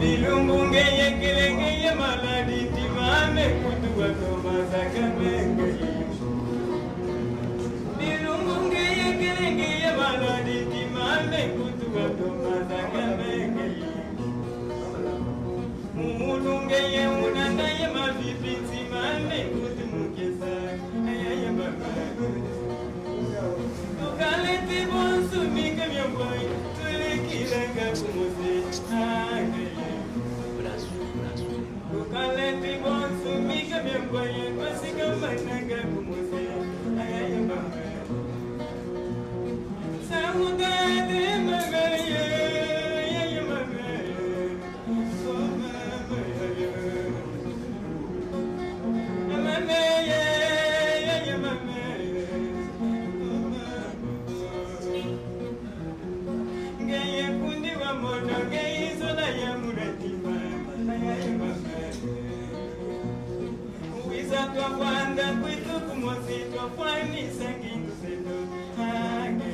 Bilumbunge yekelenge maladi timame kutuwa tomasa kamenge. Bilumbunge yekelenge maladi timame kutuwa tomasa kamenge. Mumulunge ye unanda ye mavipi timame kutumukesa ayaye mama. Tukalete bonsu mika myoboy tulikilanga kumuse agaye. Tukalete bonsu mika myoboy kwasika mananga kumuse ayaye mama. Samudade magaye ayaye mama. Oh mama mama ayaye mama. Gaya kundi wa mono gaya sola ya muratima ayaye mama. Uisa tua kwanda kwitu kumosi tua kwani sangingu seto agaye.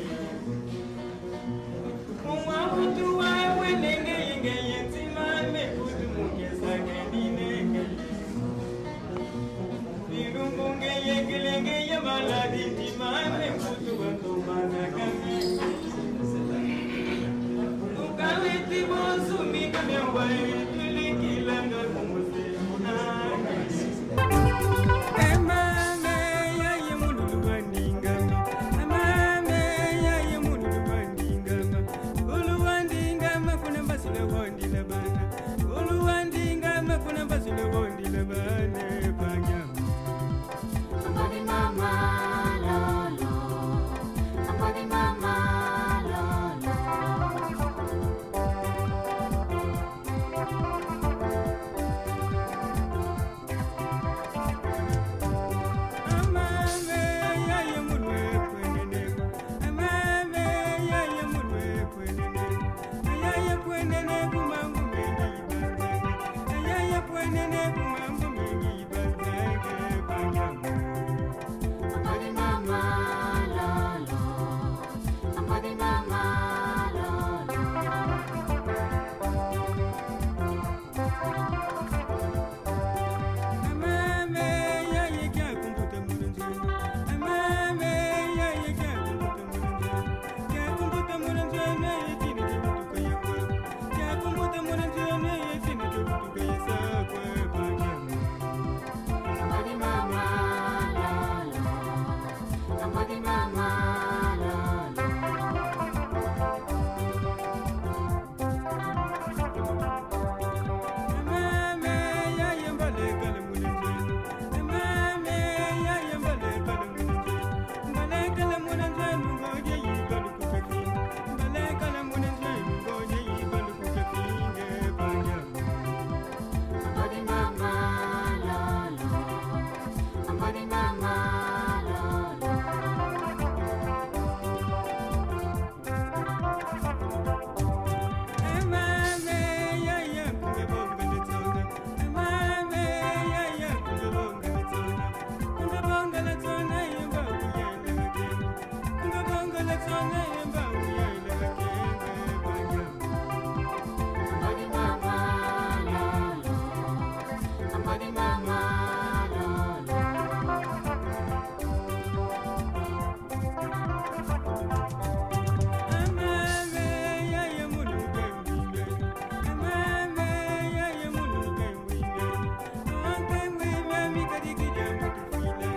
Mwa kutu wa wenenge gaya timame kutu mungesa genine gaya. Bilumbunge yekelenge ya maladi timame kutu wa tomana kamenge. Tukalete bonsu mika myoboy tulikilanga kumuse agaye. Amame yaye mululu wandingama. Amame yaye mululu wandingama. Ulu wandingama kuna basile wondila bana. Ulu wandingama kuna basile wondila bana panyama. Somebody mama lolo. Somebody mama lolo. Amame yaye mulwe kwenene. Amame yaye mulwe kwenene. Ayaye kwenene kumangu mengi banzage. Ayaye kwenene kumangu mengi banzage panyama. Somebody mama lolo. Somebody mama lolo. Amame yaye kya kumbuta mulunjeni. Amame yaye kya kumbuta mulunjeni. Kya kumbuta mulunjeni yekini kibutuka yakwa. Kya kumbuta mulunjeni yekini kibutuka yasakwa panyama. Somebody mama lolo. Somebody mama lolo. Amame yaye mbalekale mulunjeni. Amame yaye mbalekale mulunjeni. Mbalekale mulunjeni ngoje yibalu kukafini. Mbalekale mulunjeni ngoje yibalu kukafini panyama. Somebody mama lolo. Somebody mama lolo. Amame yaye kungabonga letona. Amame yaye kungabonga letona. Kungabonga letona yemba kuyela lakene. Kungabonga letona yemba kuyela lakene panyama. Somebody mama lolo. Somebody mama lolo. Amame yaye muluke mwiwe. Amame yaye muluke mwiwe. Onke mwiwe mikadikija mutufilanga.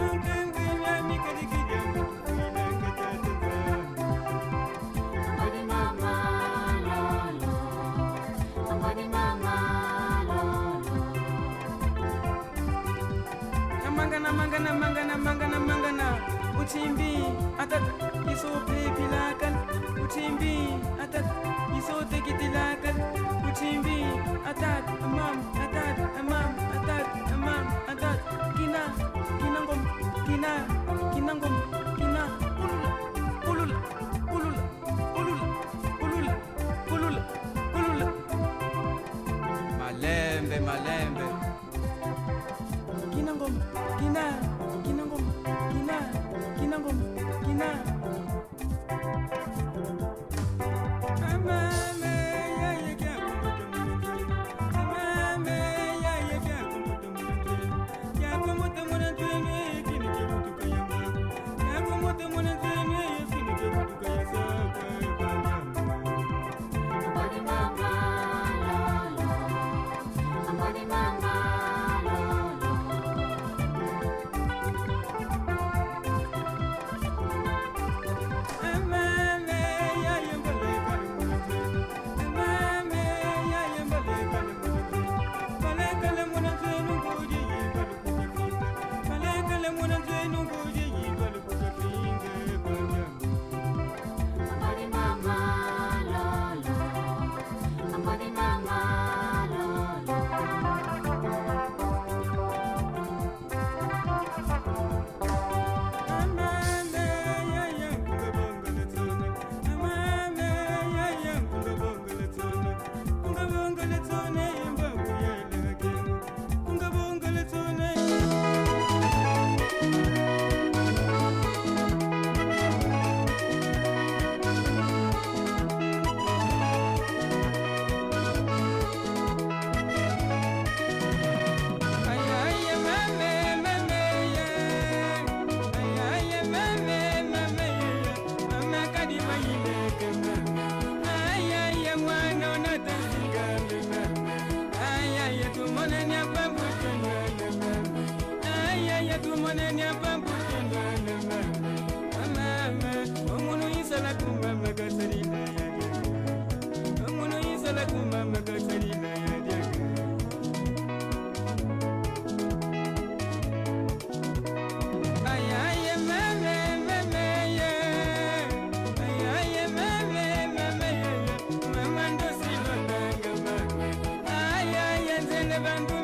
Onke mwiwe mikadikija mutufilanga tatazama. Somebody mama lolo. Somebody mama lolo. Namangana utimbi atat iso pepilakan utimbi atat iso tekitilakan utimbi atat amam atat kinangom ulula malembe kinangom amame yaye kya kumbuta mulunjeni. Bandu